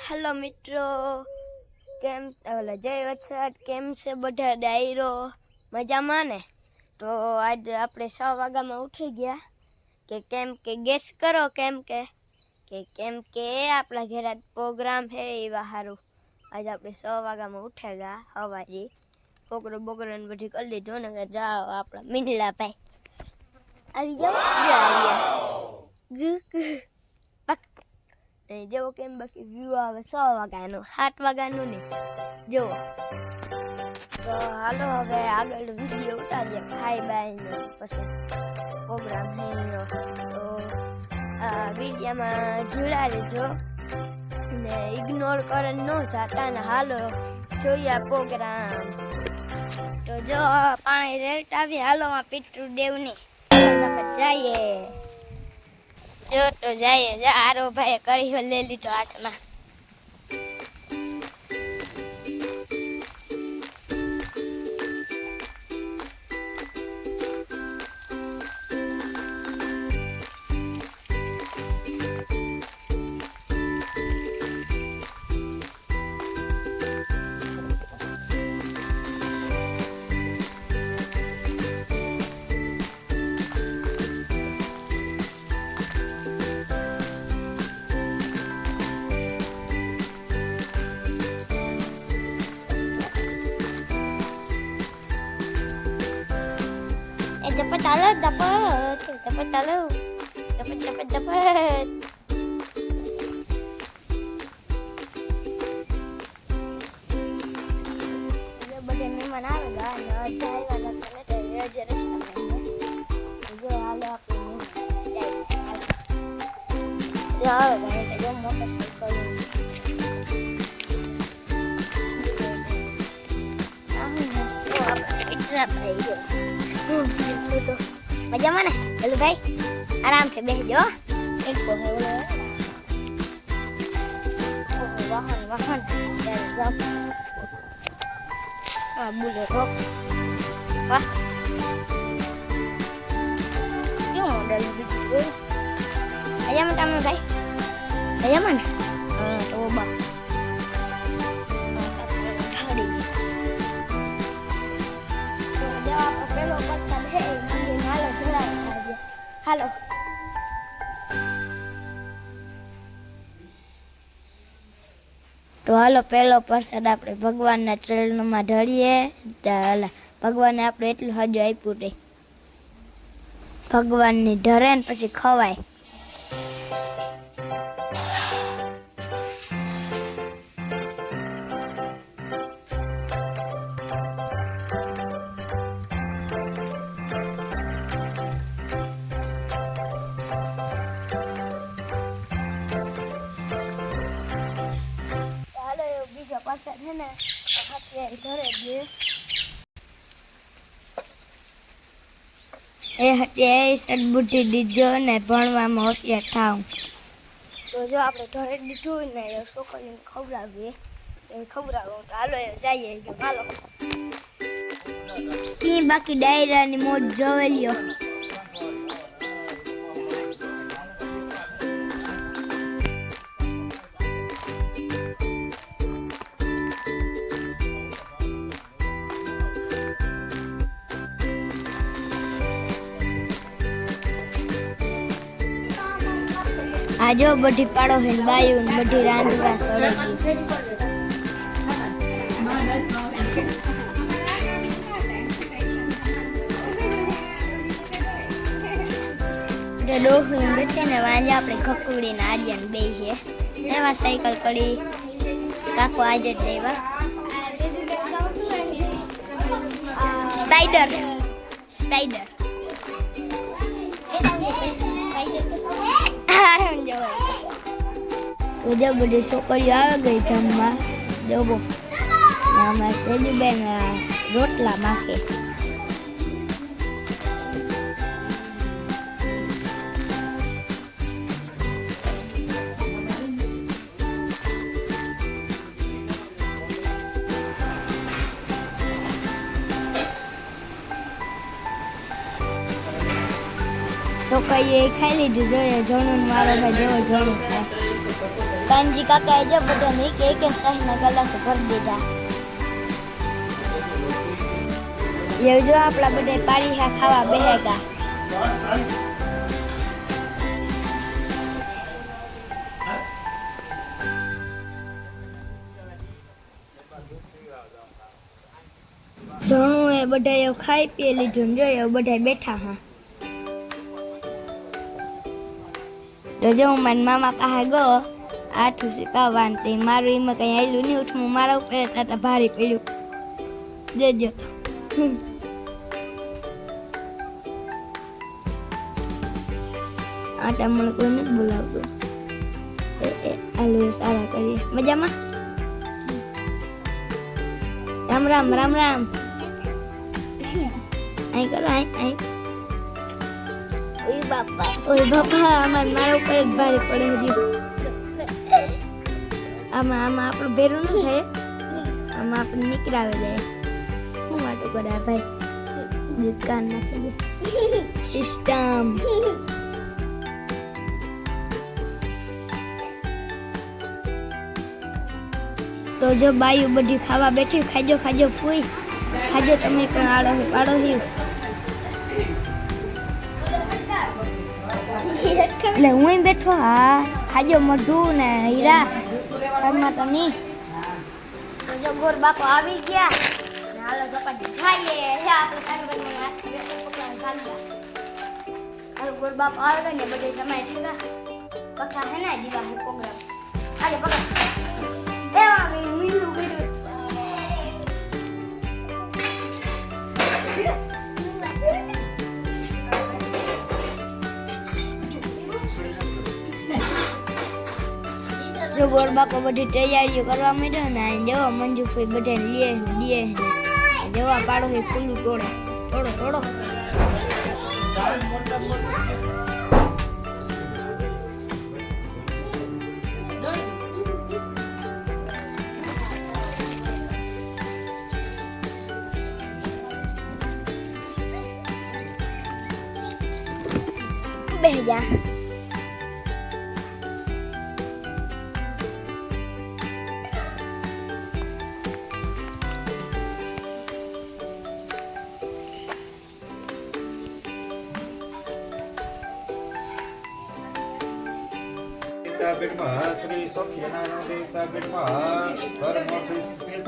Hello मित्रों केम जय वत्सद केम से बढ़ा डायरो मजा माने। तो आज आपणे 6 वागा में उठी गया के केम के गेस करो केम के आपला घर आज प्रोग्राम है एवा हारू। आज आपणे 6 वागा में उठेगा हवारी कोकरो बोकरो ने बधी कर लीधो ने जाओ आपड़ा मिंडला भाई આવી જાઓ પક जो केम बाकी व्यू आवे 100 वागानो 7 वागानो ने जो तो हालो हवे आगळ विडियो उतारीए खाई बाई ने पछी प्रोग्राम हेनो तो विडियो में जुड़ा रहो ने इग्नोर करे नो जाता ने हालो जोया प्रोग्राम। तो जो पानी रेट आवी हालो आ पिट्टू देवनी जाइए जो तो जाइए जा आरो भाई करी हो ले ली तो 8 में dapat bagi memang ada aja ada karena dia jelas itu ada apa ya ada motorcycle itu मजा माने चलो भाई आराम से बैठ जाओ इनको है बोले वाहन वाहन एकदम बोले तो वाह क्यों मॉडल बिल्कुल आजा मत आना भाई आजा mana coba हेलो तो हालो पहलो प्रसाद आपणे भगवान ना चरण में ढळीए भगवान आपणे एटલું हजू आप्યું रे भगवान ની ढरे ने પછી ખવાય। प्रसाद है ना हाथे घरे दे ए हटे सद्बुद्धि दीजो ने भणवामां होशियार थाव। तो जो आपणे घरे दीधुं ने छोकरीने खवरावीए ए खवरावो तो हालो जाइए जो हालो ई बाकी डायरा नी मोज जोवे ल्यो। आजो बड़ी पाड़ो है बायू बड़ी रांधवा सड़गी डोहू बच्चे ने वांजा अपने खकुड़ी ने आर्यन बे है एवा साइकिल कड़ी काको आज लेवा स्पाइडर स्पाइडर तो जब बड़ी छोकरी आ गई जमवा देवो हमारे तेजी बेन रोटला माखे छोकरीए खाई लीधुं जोईए जणुं मारो भाई जेवो जणुं खाय કાનજી કાકાએ જો બધાને એક શાહીના ગલાસો ભરી દીધા. એ જો આપણા બધા પારીહા ખાવા બેહેગા. જણું એ બધા ખાઈ પી લીધું ને જોયો બધા બેઠા હા. તો જો હું મારા મામા પાસે ગયો આઠું શીખવવાનું તે મારું એમાં કંઈ આવેલું નહીં ઉઠું મારા ઉપર તાતા ભારે પડ્યું જોજો. આટા મને કોઈ નથી બોલાવતું. આલુ સારા કરીએ મજામાં. રામ રામ રામ રામ. અહીં કરો અહીં. ઓય બાપા અમાર મારા ઉપર જ ભારે પડે હજી. આમાં આપણું ભેરું ન થાય. આમાં આપણે નીકળાવે જાય. શું વાટું કરે ભાઈ દુકાન નાખી દે સિસ્ટમ. તો જો બાયું બધી ખાવા બેઠી. ખાજો ફૂઈ ખાજો તમે પણ આડો એટલે હું બેઠો. હા ખાજો મઢું ને હીરા ઘરમાં તો નહીં. તો જો ગોર બાપો આવી ગયા ને હાલો ચપાટી ખાઈએ. હે આપણે કાનભાઈ હાથ પકડવાનું ખાધા. હાલો ગોર બાપો આવે ને બધે સમય થયા કથા હે ને જીવા હે પ્રોગ્રામ. આજે પકડ એવા મીઠું કર્યું. જો ગોર બાપા બધી તૈયારીઓ કરવા માંડ્યો ને જવા મંજુભાઈ બધા લે જવા પાડો એ ફૂલું તોડો. બેહ જા.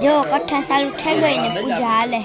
જો કથા ચાલુ થઈ ગઈ ને પૂજા હાલે.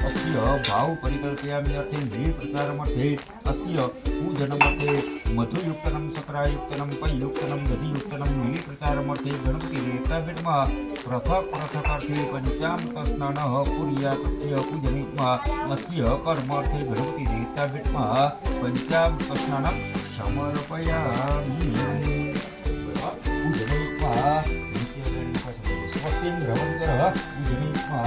अस्य भाव परिकल्पयामि अर्थे मे प्रचारमर्थे अस्य पूजनमर्थे मधुयुक्तनं सकरायुक्तनं पयुक्तनं दधियुक्तनं मिली प्रचारमर्थे गणपति देवतापीठमा पृथकार्थे पंचामृतस्नानः कुर्यात् पूजनित्वा अस्य कर्मार्थे गणपति देवतापीठमा पंचामृतस्नानं समर्पयामि पूजनित्वा स्वस्तिं भ्रमन्तरः पूजनित्वा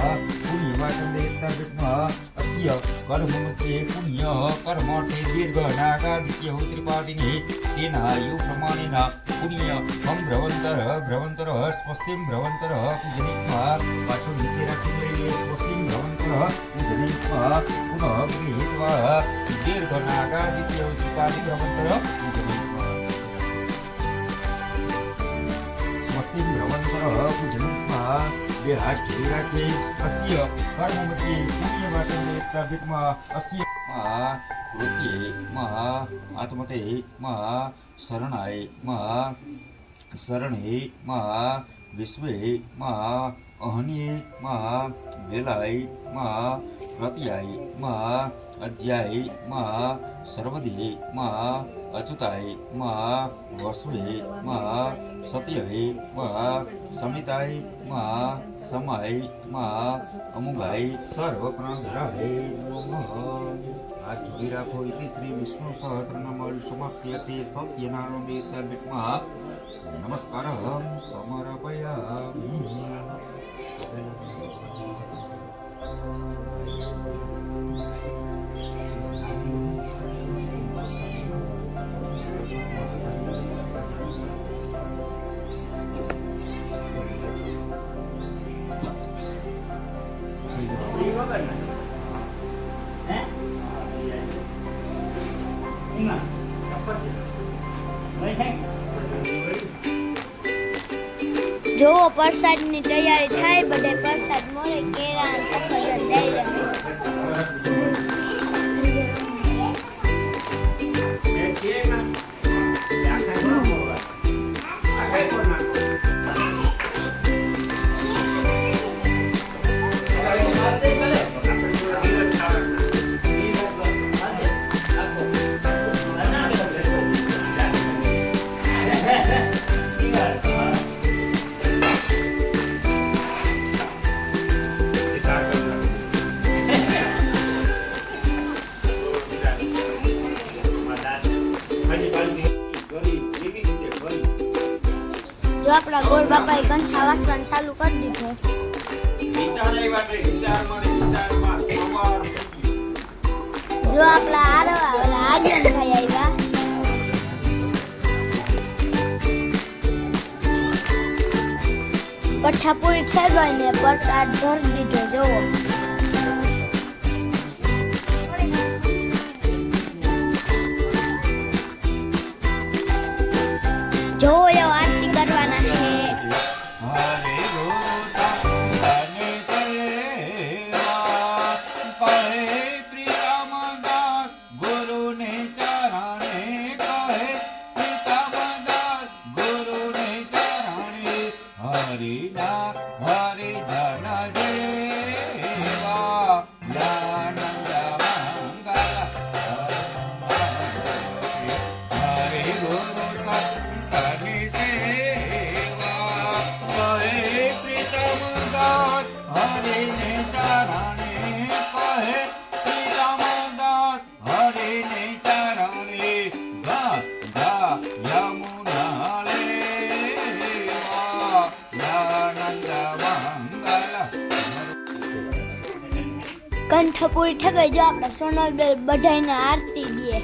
अस्य कर्ममध्ये पुण्यः कर्मर्थे दीर्घनागादित्यः त्रिपादिने तेन आयु प्रमाणेन पुण्यं भ्रवन्तरः स्वस्तिं भ्रवन्तरः पूजनित्वा पाछो नीचे रखी स्वस्तिं भ्रवन्तरः પૂજનીત્વા પુનઃ ગૃહીત્વા દીર્ઘનાગાદિત્ય ઉત્પાદિ ભ્રમંતર પૂજનીત્વા સ્મૃતિ ભ્રમંતર પૂજનીત્વા વિરાટ વિરાટે અસ્ય કર્મમતી પુણ્યવાચનોત્તાપિતમાં અસ્ય મા કૃત્યે મા આત્મતે મા શરણાય મા શરણે મા વિશ્વે મા અહન્યે મા વેલાય મા પ્રત્યાય મા અજ્યાય મા સર્વદે મા અચ્યુતાય મા વસવે મા સત્યવે મા સમિતાય મા સમાય મા અમુગાય સર્વપ્રાણધરાય નમઃ. આ જોઈ રાખો ઇતિ શ્રી વિષ્ણુ સહસ્રનામાવલી સમાપ્તિ સત્યનારાયણ દેવતામાં નમસ્કારં સમર્પયામિ. જો પ્રસાદની તૈયારી થાય, બધે પ્રસાદ મોરે કેળા અને સફરજન લઈ લે. જો આપણા ગોળ બાપાએ કંઠા વાસવાનું ચાલુ કરી દીધું. જો આપણા આરવા ઓલા આજનભાઈ આવ્યા. કઠ્ઠા પૂરી થઈ ગઈ ને પ્રસાદ ભરી દીધો. જોવો જોવો એવો આરતી કરવાના છે. કંઠ પૂરી થઈ ગઈ. જો આપણે સોનલબેન બધાયને આરતી દે.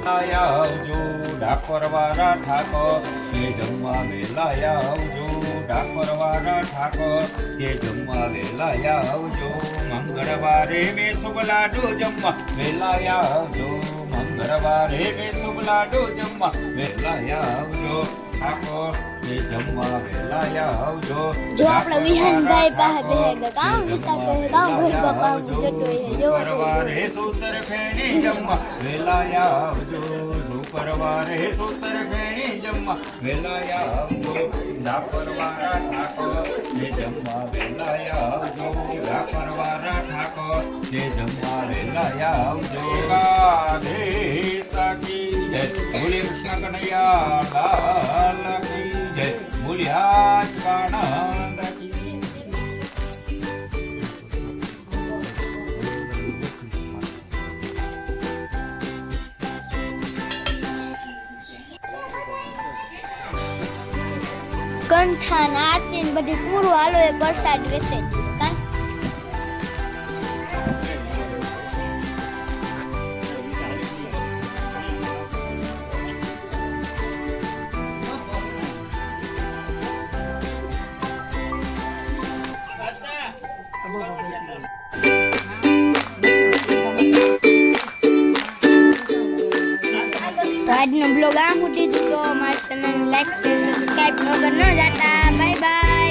આવજો ડાકોરવાળા ઠાકોર કે જમવા વેલા આવજો. ડાકોરવાળા ઠાકોર કે જમવા વેલા આવજો. મંગળવારે મે શુભ લાડુ જમવા વેલા આવજો. મંગળવારે મે શુભ લાડુ જમવા વેલા આવજો. ઠાકોર કે જમવા વેલા આવજો. જો આપણે વિહાનભાઈ પાસે બેહે ગયા કામ વિસ્તાર પાસે કામ ઘર બાપા જતો હે. જો શુક્રવારે સૂતર ફેણી જમવા વેલા આવજો. શુક્રવારે સૂતર ફેણી જમવા વેલા આવજો. ડાકોરવાળા ઠાકોર કે જમવા વેલા આવજો. ડાકોરવાળા ઠાકોર કે જમવા વેલા આવજો. રાધે સખી જય બોલે કૃષ્ણ કનૈયા લાલ કી જય બોલ્યા કાનંદ કી. કંઠા ને આરતી ને બધી પૂરું હાલો એ પ્રસાદ વેચે કાં આજનો બ્લોગ આમ સુધી જ તો મારી ચેનલ લાઈક સબસ્ક્રાઈબ ન જતા બાય બાય